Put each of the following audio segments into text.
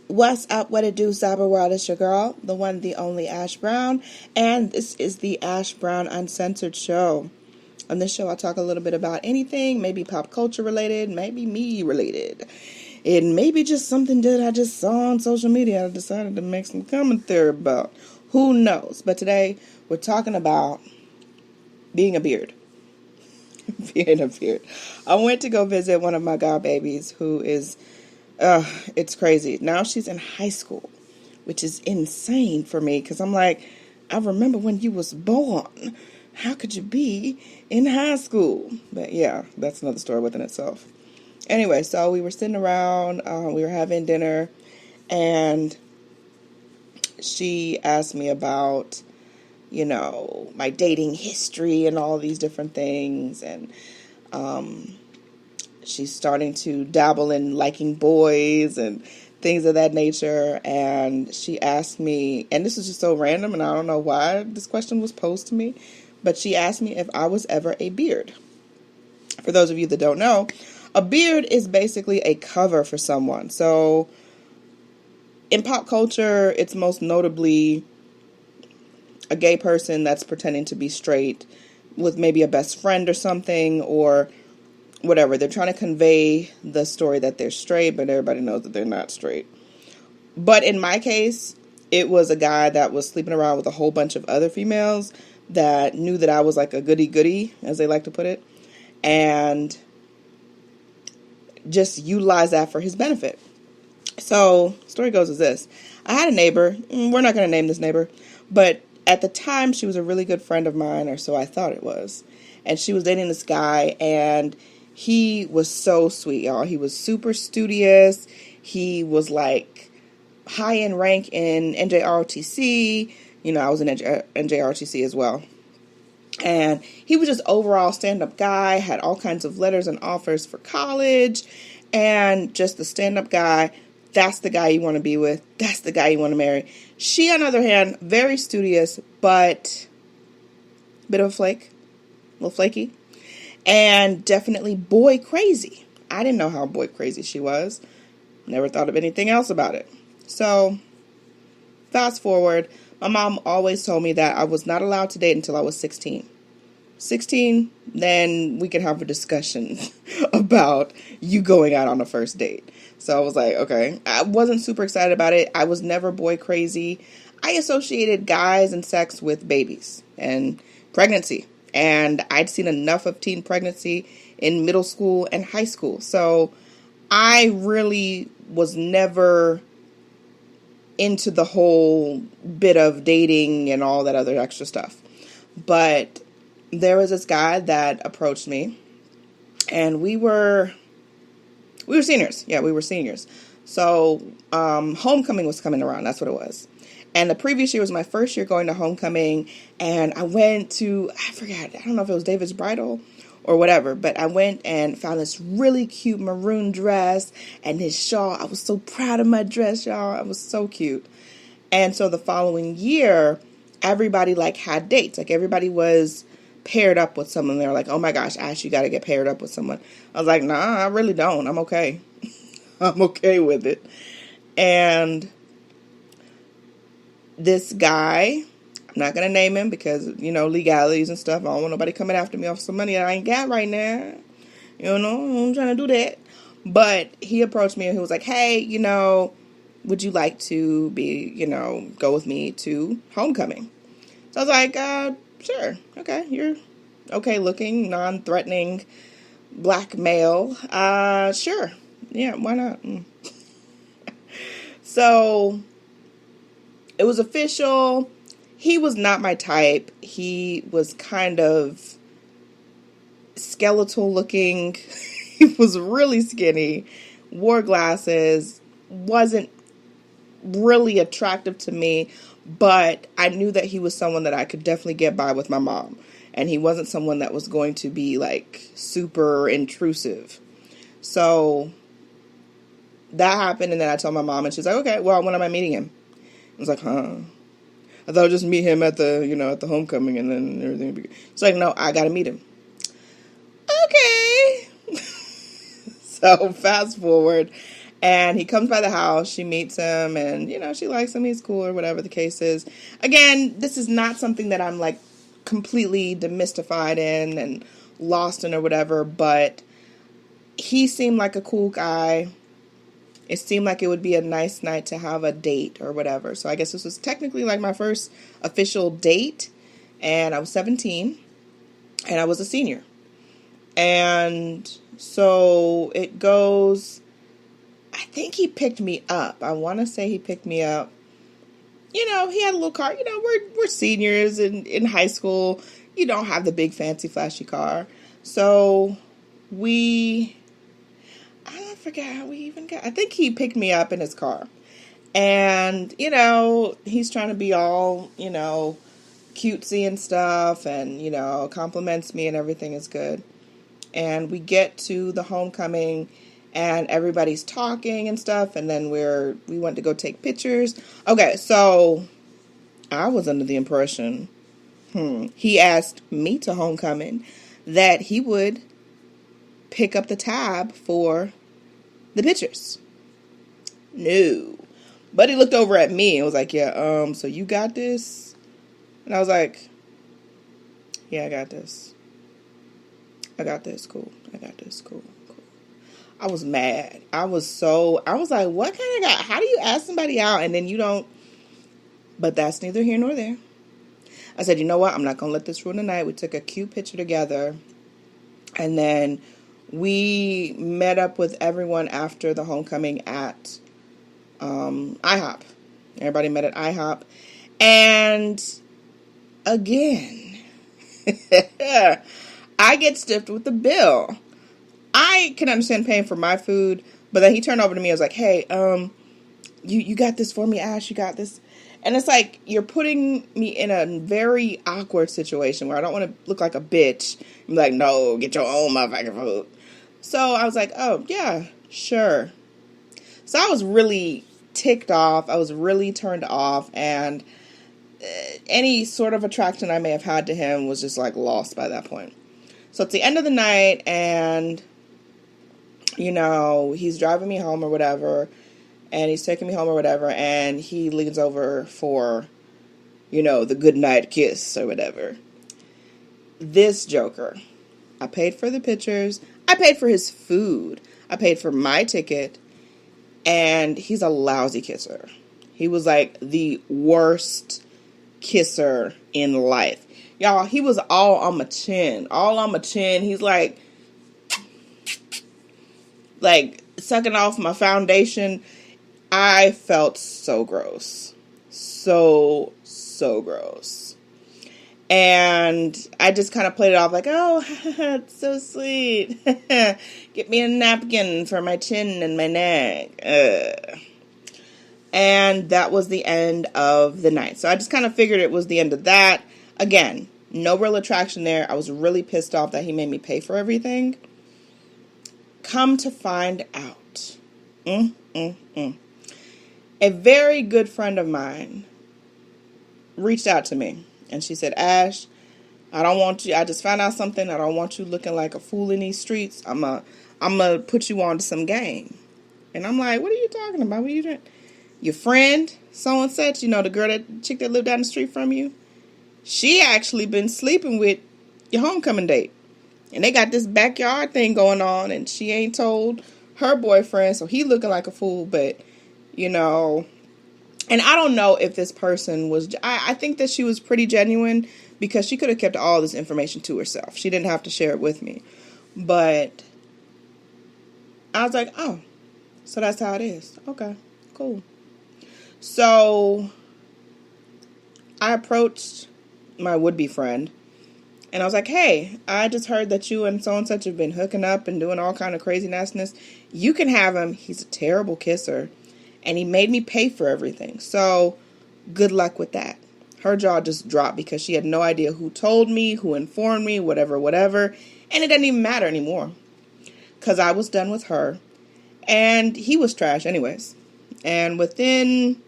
What's up, what it do, Cyber World? It's your girl, the one, the only Ash Brown, and this is the Ash Brown Uncensored Show. On this show, I talk a little bit about anything, maybe pop culture related, maybe me related. It may be just something that I just saw on social media I decided to make some commentary about. Who knows? But today, we're talking about being a beard. Being a beard. I went to go visit one of my god babies who is it's crazy. Now she's in high school, which is insane for me because I'm like, I remember when you was born. How could you be in high school? But yeah, that's another story within itself. Anyway, so we were sitting around, we were having dinner, and she asked me about, my dating history and all these different things, and she's starting to dabble in liking boys and things of that nature. And she asked me, and this is just so random, and I don't know why this question was posed to me, but she asked me if I was ever a beard. For those of you that don't know, a beard is basically a cover for someone. So in pop culture, it's most notably a gay person that's pretending to be straight with maybe a best friend or something, or whatever. They're trying to convey the story that they're straight, but everybody knows that they're not straight. But in my case, it was a guy that was sleeping around with a whole bunch of other females that knew that I was like a goody-goody, as they like to put it, and just utilized that for his benefit. So, story goes as this. I had a neighbor, we're not going to name this neighbor, but at the time, she was a really good friend of mine, or so I thought it was. And she was dating this guy, and he was so sweet, y'all. He was super studious. He was like high in rank in NJROTC. I was in NJROTC as well. And he was just overall stand-up guy, had all kinds of letters and offers for college, and just the stand-up guy. That's the guy you want to be with. That's the guy you want to marry. She, on the other hand, very studious, but a bit of a flake, a little flaky. And definitely boy crazy. I didn't know how boy crazy she was. Never thought of anything else about it. So, fast forward, my mom always told me that I was not allowed to date until I was 16. 16, then we could have a discussion about you going out on a first date. So I was like, okay. I wasn't super excited about it. I was never boy crazy. I associated guys and sex with babies and pregnancy. And I'd seen enough of teen pregnancy in middle school and high school. So I really was never into the whole bit of dating and all that other extra stuff. But there was this guy that approached me, and we were seniors. Yeah, we were seniors. So homecoming was coming around. That's what it was. And the previous year was my first year going to homecoming, and I went to, I forgot, I don't know if it was David's Bridal or whatever, but I went and found this really cute maroon dress and his shawl. I was so proud of my dress, y'all. I was so cute. And so the following year, everybody had dates. Everybody was paired up with someone. They were like, oh my gosh, Ash, you got to get paired up with someone. I was like, nah, I really don't. I'm okay. I'm okay with it. And this guy, I'm not going to name him because, legalities and stuff. I don't want nobody coming after me off some money that I ain't got right now. I'm trying to do that. But he approached me and he was like, hey, would you like to go with me to homecoming? So I was like, sure. Okay. You're okay looking, non-threatening black male. Sure. Yeah, why not? So it was official. He was not my type. He was kind of skeletal looking. He was really skinny, wore glasses, wasn't really attractive to me, but I knew that he was someone that I could definitely get by with my mom. And he wasn't someone that was going to be super intrusive. So that happened, and then I told my mom, and she's like, okay, well, when am I meeting him? I was like, huh? I thought I'd just meet him at the, at the homecoming, and then everything would be. It's like, no, I gotta meet him. Okay. So fast forward, And he comes by the house, she meets him, and, she likes him, he's cool, or whatever the case is. Again, this is not something that I'm, like, completely demystified in and lost in or whatever, but he seemed like a cool guy. It seemed like it would be a nice night to have a date or whatever. So I guess this was technically, like, my first official date, and I was 17, and I was a senior. And so it goes... I think he picked me up. I want to say he picked me up. He had a little car. We're seniors in high school. You don't have the big fancy flashy car. So I don't forget how we even got. I think he picked me up in his car. And, he's trying to be all, cutesy and stuff and, compliments me and everything is good. And we get to the homecoming and everybody's talking and stuff, and then we went to go take pictures. Okay, so I was under the impression, he asked me to homecoming that he would pick up the tab for the pictures. No. But he looked over at me and was like, yeah, so you got this? And I was like, yeah, I got this. Cool. Cool. I was mad. I was like, what kind of guy? How do you ask somebody out and then you don't? But that's neither here nor there. I said, you know what? I'm not going to let this ruin the night. We took a cute picture together. And then we met up with everyone after the homecoming at IHOP. Everybody met at IHOP. And again, I get stiffed with the bill. I can understand paying for my food, but then he turned over to me and was like, hey, you got this for me, Ash, you got this. And it's like, you're putting me in a very awkward situation where I don't want to look like a bitch. I'm like, no, get your own motherfucking food. So I was like, oh, yeah, sure. So I was really ticked off. I was really turned off, and any sort of attraction I may have had to him was just like lost by that point. So it's the end of the night, and he's driving me home or whatever, and he's taking me home or whatever, and he leans over for, the goodnight kiss or whatever. This joker. I paid for the pictures. I paid for his food. I paid for my ticket, and he's a lousy kisser. He was like the worst kisser in life. Y'all, he was all on my chin. He's like sucking off my foundation. I felt so gross. So gross. And I just kind of played it off like, oh, it's so sweet. Get me a napkin for my chin and my neck. And that was the end of the night. So I just kind of figured it was the end of that. Again, no real attraction there. I was really pissed off that he made me pay for everything. Come to find out, a very good friend of mine reached out to me. And she said, Ash, I just found out something. I don't want you looking like a fool in these streets. I'm gonna put you on to some game. And I'm like, what are you talking about? What are you doing? Your friend, so-and-such, the chick that lived down the street from you, she actually been sleeping with your homecoming date. And they got this backyard thing going on, and she ain't told her boyfriend, so he looking like a fool, but, and I don't know if this person was, I think that she was pretty genuine, because she could have kept all this information to herself. She didn't have to share it with me. But I was like, oh, so that's how it is. Okay, cool. So I approached my would-be friend, and I was like, hey, I just heard that you and so-and-such have been hooking up and doing all kind of crazy nastiness. You can have him. He's a terrible kisser, and he made me pay for everything. So good luck with that. Her jaw just dropped because she had no idea who told me, who informed me, whatever. And it doesn't even matter anymore, because I was done with her, and he was trash anyways. And within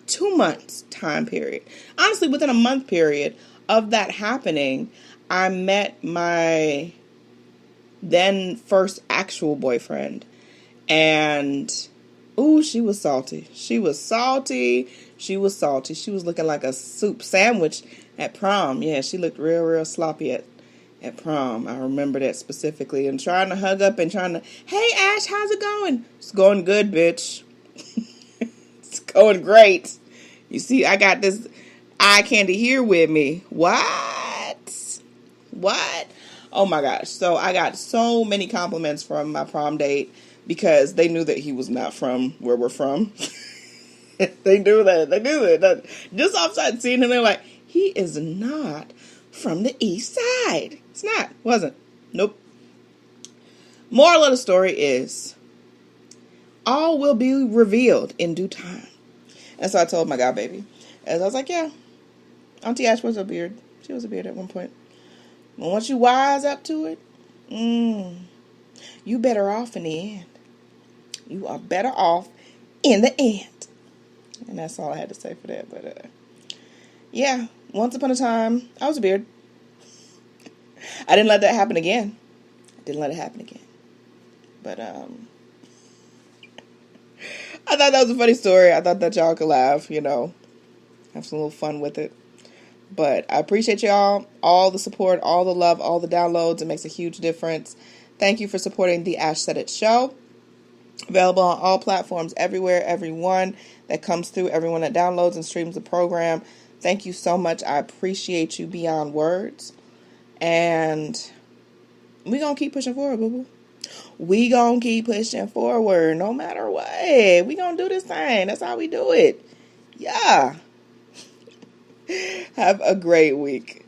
2 months time period, honestly, within a month period of that happening, I met my then first actual boyfriend. And, ooh, she was salty. She was salty. She was salty. She was looking like a soup sandwich at prom. Yeah, she looked real, real sloppy at prom. I remember that specifically. And trying to hug up and trying to, hey, Ash, how's it going? It's going good, bitch. It's going great. You see, I got this eye candy here with me. What? What? Oh my gosh. So I got so many compliments from my prom date because they knew that he was not from where we're from. They knew that. They knew that. Just offside seeing him, they're like, he is not from the east side. It's not. Wasn't. Nope. Moral of the story is, all will be revealed in due time. And so I told my god baby. As I was like, yeah, Auntie Ash was a beard. She was a beard at one point. But once you wise up to it, you better off in the end. You are better off in the end. And that's all I had to say for that. But, yeah, once upon a time, I was a beard. I didn't let that happen again. But, I thought that was a funny story. I thought that y'all could laugh, have some little fun with it. But I appreciate y'all, all the support, all the love, all the downloads. It makes a huge difference. Thank you for supporting the Ash Said It Show. Available on all platforms, everywhere, everyone that comes through, everyone that downloads and streams the program. Thank you so much. I appreciate you beyond words. And we gonna keep pushing forward, boo-boo. We gonna keep pushing forward no matter what. We gonna do this thing. That's how we do it. Yeah. Have a great week.